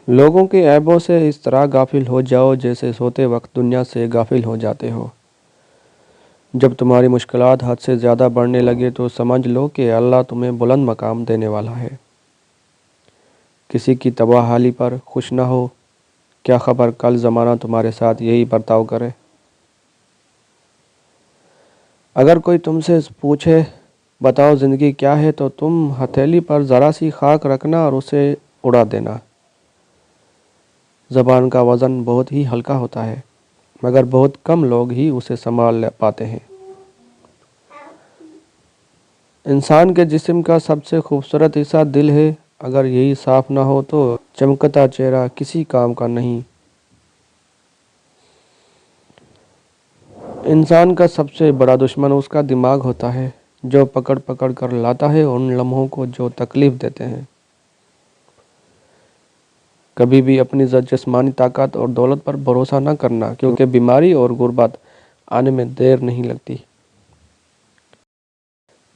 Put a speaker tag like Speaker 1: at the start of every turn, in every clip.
Speaker 1: لوگوں کے عیبوں سے اس طرح غافل ہو جاؤ جیسے سوتے وقت دنیا سے غافل ہو جاتے ہو۔ جب تمہاری مشکلات حد سے زیادہ بڑھنے لگے تو سمجھ لو کہ اللہ تمہیں بلند مقام دینے والا ہے۔ کسی کی تباہ حالی پر خوش نہ ہو، کیا خبر کل زمانہ تمہارے ساتھ یہی برتاؤ کرے۔ اگر کوئی تم سے پوچھے بتاؤ زندگی کیا ہے تو تم ہتھیلی پر ذرا سی خاک رکھنا اور اسے اڑا دینا۔ زبان کا وزن بہت ہی ہلکا ہوتا ہے، مگر بہت کم لوگ ہی اسے سنبھال پاتے ہیں۔ انسان کے جسم کا سب سے خوبصورت حصہ دل ہے، اگر یہی صاف نہ ہو تو چمکتا چہرہ کسی کام کا نہیں۔ انسان کا سب سے بڑا دشمن اس کا دماغ ہوتا ہے، جو پکڑ پکڑ کر لاتا ہے ان لمحوں کو جو تکلیف دیتے ہیں۔ کبھی بھی اپنی جسمانی طاقت اور دولت پر بھروسہ نہ کرنا، کیونکہ بیماری اور غربت آنے میں دیر نہیں لگتی۔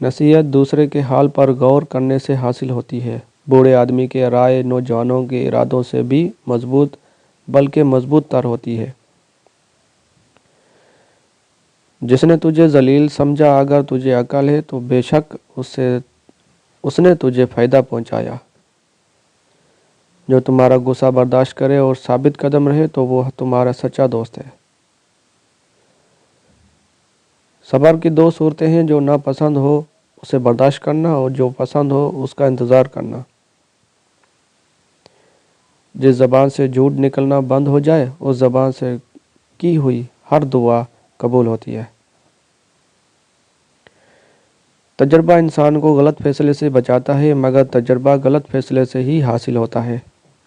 Speaker 1: نصیحت دوسرے کے حال پر غور کرنے سے حاصل ہوتی ہے۔ بوڑھے آدمی کی رائے نوجوانوں کے ارادوں سے بھی مضبوط بلکہ مضبوط تر ہوتی ہے۔ جس نے تجھے ذلیل سمجھا اگر تجھے عقل ہے تو بے شک اس نے تجھے فائدہ پہنچایا۔ جو تمہارا غصہ برداشت کرے اور ثابت قدم رہے تو وہ تمہارا سچا دوست ہے۔ صبر کی دو صورتیں ہیں، جو ناپسند ہو اسے برداشت کرنا اور جو پسند ہو اس کا انتظار کرنا۔ جس زبان سے جھوٹ نکلنا بند ہو جائے اس زبان سے کی ہوئی ہر دعا قبول ہوتی ہے۔ تجربہ انسان کو غلط فیصلے سے بچاتا ہے، مگر تجربہ غلط فیصلے سے ہی حاصل ہوتا ہے۔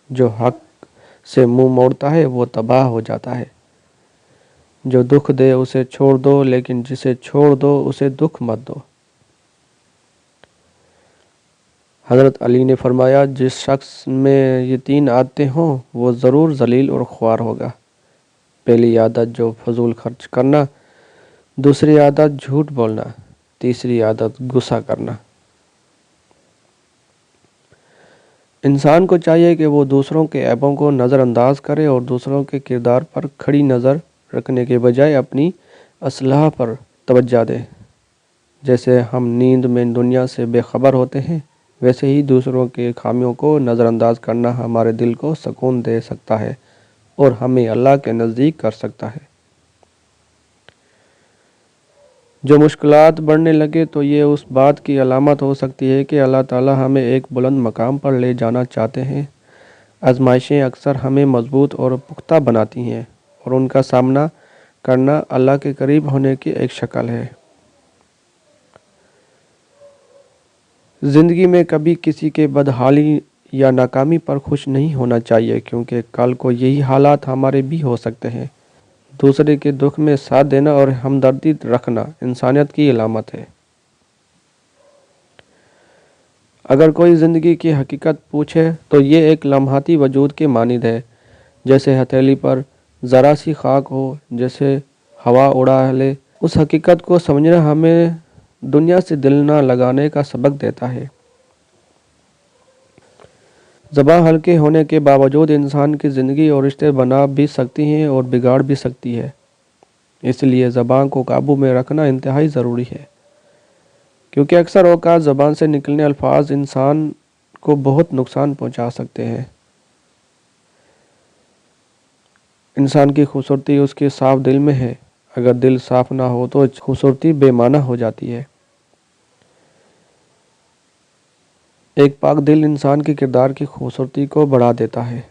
Speaker 1: جو حق سے منہ موڑتا ہے وہ تباہ ہو جاتا ہے۔ جو دکھ دے اسے چھوڑ دو، لیکن جسے چھوڑ دو اسے دکھ مت دو۔ حضرت علی نے فرمایا، جس شخص میں یہ تین عادتیں ہوں وہ ضرور ذلیل اور خوار ہوگا۔ پہلی عادت جو فضول خرچ کرنا، دوسری عادت جھوٹ بولنا، تیسری عادت غصہ کرنا۔ انسان کو چاہیے کہ وہ دوسروں کے عیبوں کو نظر انداز کرے اور دوسروں کے کردار پر کھڑی نظر رکھنے کے بجائے اپنی اصلاح پر توجہ دے۔ جیسے ہم نیند میں دنیا سے بے خبر ہوتے ہیں، ویسے ہی دوسروں کے خامیوں کو نظر انداز کرنا ہمارے دل کو سکون دے سکتا ہے اور ہمیں اللہ کے نزدیک کر سکتا ہے۔ جو مشکلات بڑھنے لگے تو یہ اس بات کی علامت ہو سکتی ہے کہ اللہ تعالی ہمیں ایک بلند مقام پر لے جانا چاہتے ہیں۔ آزمائشیں اکثر ہمیں مضبوط اور پختہ بناتی ہیں اور ان کا سامنا کرنا اللہ کے قریب ہونے کی ایک شکل ہے۔ زندگی میں کبھی کسی کے بدحالی یا ناکامی پر خوش نہیں ہونا چاہیے، کیونکہ کل کو یہی حالات ہمارے بھی ہو سکتے ہیں۔ دوسرے کے دکھ میں ساتھ دینا اور ہمدردی رکھنا انسانیت کی علامت ہے۔ اگر کوئی زندگی کی حقیقت پوچھے تو یہ ایک لمحاتی وجود کے مانند ہے، جیسے ہتھیلی پر ذرا سی خاک ہو جیسے ہوا اڑا لے۔ اس حقیقت کو سمجھنا ہمیں دنیا سے دل نہ لگانے کا سبق دیتا ہے۔ زبان ہلکے ہونے کے باوجود انسان کی زندگی اور رشتے بنا بھی سکتی ہیں اور بگاڑ بھی سکتی ہے۔ اس لیے زبان کو قابو میں رکھنا انتہائی ضروری ہے، کیونکہ اکثر اوقات زبان سے نکلنے الفاظ انسان کو بہت نقصان پہنچا سکتے ہیں۔ انسان کی خوبصورتی اس کے صاف دل میں ہے، اگر دل صاف نہ ہو تو خوبصورتی بے معنی ہو جاتی ہے۔ ایک پاک دل انسان کے کردار کی خوبصورتی کو بڑھا دیتا ہے۔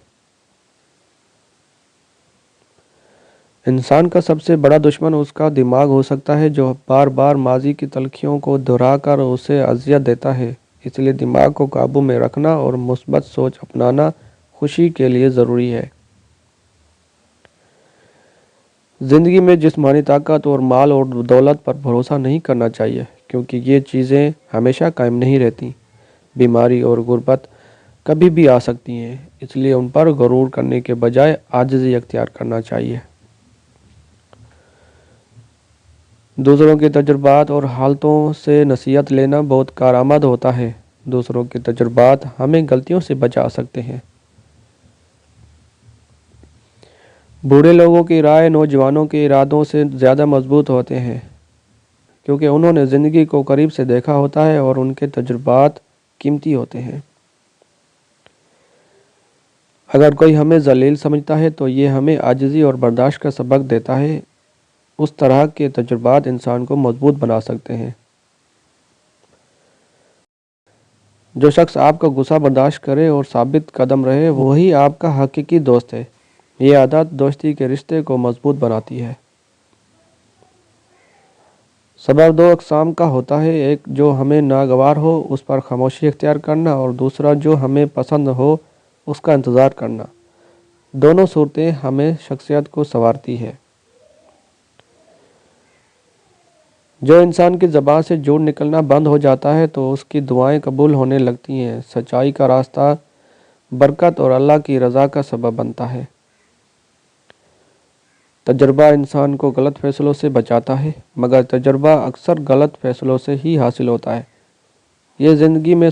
Speaker 1: انسان کا سب سے بڑا دشمن اس کا دماغ ہو سکتا ہے، جو بار بار ماضی کی تلخیوں کو دہرا کر اسے اذیت دیتا ہے۔ اس لیے دماغ کو قابو میں رکھنا اور مثبت سوچ اپنانا خوشی کے لیے ضروری ہے۔ زندگی میں جسمانی طاقت اور مال اور دولت پر بھروسہ نہیں کرنا چاہیے، کیونکہ یہ چیزیں ہمیشہ قائم نہیں رہتی۔ بیماری اور غربت کبھی بھی آ سکتی ہیں، اس لیے ان پر غرور کرنے کے بجائے عاجزی اختیار کرنا چاہیے۔ دوسروں کے تجربات اور حالتوں سے نصیحت لینا بہت کارآمد ہوتا ہے۔ دوسروں کے تجربات ہمیں غلطیوں سے بچا سکتے ہیں۔ बूढ़े लोगों की राय नौजवानों के इरादों से ज़्यादा मजबूत होते हैं, क्योंकि उन्होंने ज़िंदगी को करीब से देखा होता है और उनके तजुर्बात कीमती होते हैं। अगर कोई हमें ज़लील समझता है तो ये हमें आजिज़ी और बर्दाश्त का सबक देता है। उस तरह के तजुर्बात इंसान को मजबूत बना सकते हैं। जो शख्स आपका गुस्सा बर्दाश्त करे और साबित कदम रहे, वही आपका हकीकी दोस्त है। ये आदत दोस्ती के रिश्ते को मजबूत बनाती है। सबब दो अक़साम का होता है, एक जो हमें नागवार हो उस पर खामोशी इख्तियार करना, और दूसरा जो हमें पसंद हो उसका इंतज़ार करना। दोनों सूरतें हमें शख्सियत को संवारती है। जो इंसान की ज़बान से झूठ निकलना बंद हो जाता है तो उसकी दुआएं कबूल होने लगती हैं। सच्चाई का रास्ता बरकत और अल्लाह की रज़ा का सबब बनता है। तजर्बा इंसान को गलत फ़ैसलों से बचाता है, मगर तजर्बा अक्सर गलत फ़ैसलों से ही हासिल होता है। ये ज़िंदगी में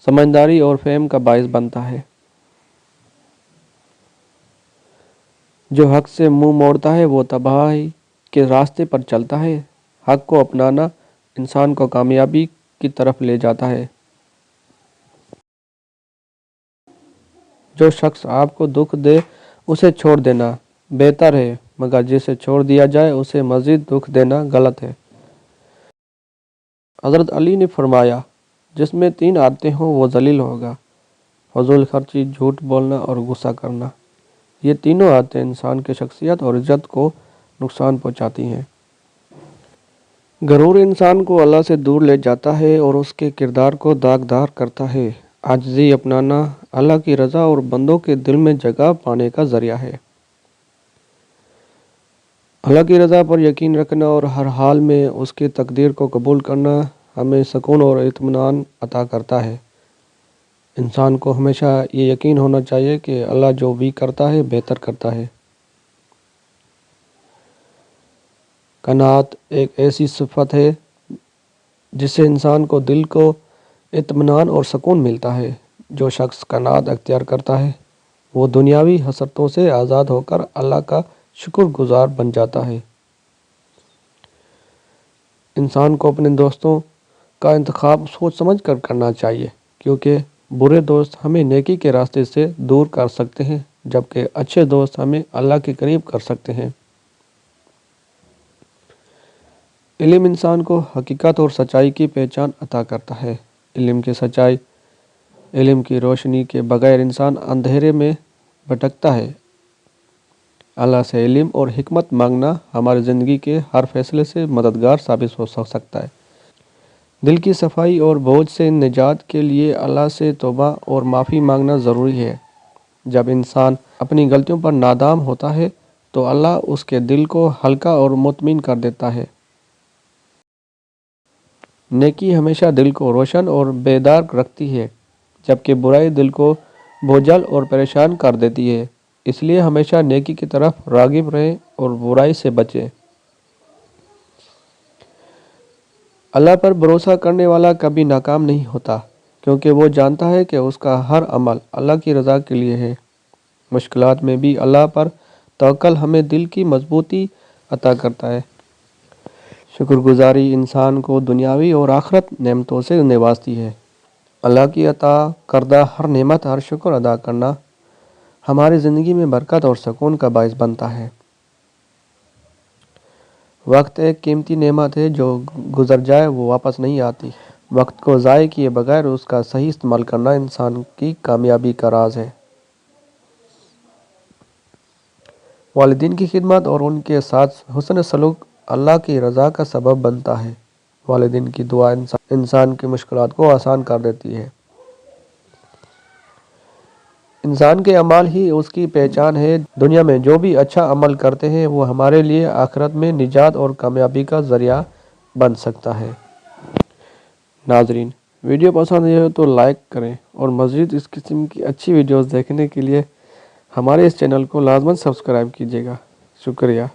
Speaker 1: समझदारी और फ़हम का बायस बनता है। जो हक़ से मुंह मोड़ता है वो तबाही के रास्ते पर चलता है। हक़ को अपनाना इंसान को कामयाबी की तरफ ले जाता है। जो शख्स आपको दुख दे उसे छोड़ देना बेहतर है, मगर जिसे छोड़ दिया जाए उसे मज़ीद दुख देना गलत है। हज़रत अली ने फरमाया, जिसमें 3 आदतें हों वो ज़लील होगा: फजूल खर्ची, झूठ बोलना और गुस्सा करना। ये तीनों आदतें इंसान की शख्सियत और इज़्ज़त को नुकसान पहुँचाती हैं। गरूर इंसान को अल्लाह से दूर ले जाता है और उसके किरदार को दागदार करता है। आजिज़ी अपनाना अल्लाह की रज़ा और बंदों के दिल में जगह पाने का ज़रिया है। अल्लाह की रज़ा पर यकीन रखना और हर हाल में उसकी तकदीर को कबूल करना हमें सुकून और इत्मीनान अता करता है। इंसान को हमेशा ये यकीन होना चाहिए कि अल्लाह जो भी करता है बेहतर करता है। कनात एक ऐसी सिफत है जिससे इंसान को दिल को इत्मीनान और सुकून मिलता है। जो शख्स कनात अख्तियार करता है वो दुनियावी हसरतों से आज़ाद होकर अल्लाह का शुक्रगुजार बन जाता है। इंसान को अपने दोस्तों का इंतखाब सोच समझ कर करना चाहिए, क्योंकि बुरे दोस्त हमें नेकी के रास्ते से दूर कर सकते हैं, जबकि अच्छे दोस्त हमें अल्लाह के करीब कर सकते हैं। इल्म इंसान को हकीकत और सच्चाई की पहचान अता करता है। इल्म की रोशनी के बगैर इंसान अंधेरे में भटकता है। अल्लाह से इल्म और हिकमत मांगना हमारी ज़िंदगी के हर फैसले से मददगार साबित हो सकता है। दिल की सफाई और बोझ से निजात के लिए अल्लाह से तौबा और माफ़ी मांगना ज़रूरी है। जब इंसान अपनी गलतियों पर नादाम होता है तो अल्लाह उसके दिल को हल्का और मुतमिन कर देता है। नेकी हमेशा दिल को रोशन और बेदार रखती है, जबकि बुराई दिल को बोझल और परेशान कर देती है। इसलिए हमेशा नेकी की तरफ राग़िब रहें और बुराई से बचें। अल्लाह पर भरोसा करने वाला कभी नाकाम नहीं होता, क्योंकि वो जानता है कि उसका हर अमल अल्लाह की रज़ा के लिए है। मुश्किलात में भी अल्लाह पर तवक्ल हमें दिल की मजबूती अता करता है। शुक्रगुजारी इंसान को दुनियावी और आखिरत नेमतों से नवाजती है। अल्लाह की अता करदा हर नेमत, हर शुक्र अदा करना हमारी ज़िंदगी में बरकत और सुकून का बायस बनता है। वक्त एक कीमती नेमत है, जो गुजर जाए वो वापस नहीं आती। वक्त को ज़ाय किए बगैर उसका सही इस्तेमाल करना इंसान की कामयाबी का राज है। वालिदीन की खिदमत और उनके साथ हुस्न सलूक अल्लाह की रज़ा का सबब बनता है। वालिदीन की दुआ इंसान की मुश्किलात को आसान कर देती है। इंसान के अमाल ही उसकी पहचान है। दुनिया में जो भी अच्छा अमल करते हैं वो हमारे लिए आखिरत में निजात और कामयाबी का ज़रिया बन सकता है। नाजरीन, वीडियो पसंद आए हो तो लाइक करें और मज़ीद इस किस्म की अच्छी वीडियोस देखने के लिए हमारे इस चैनल को लाजमन सब्सक्राइब कीजिएगा। शुक्रिया।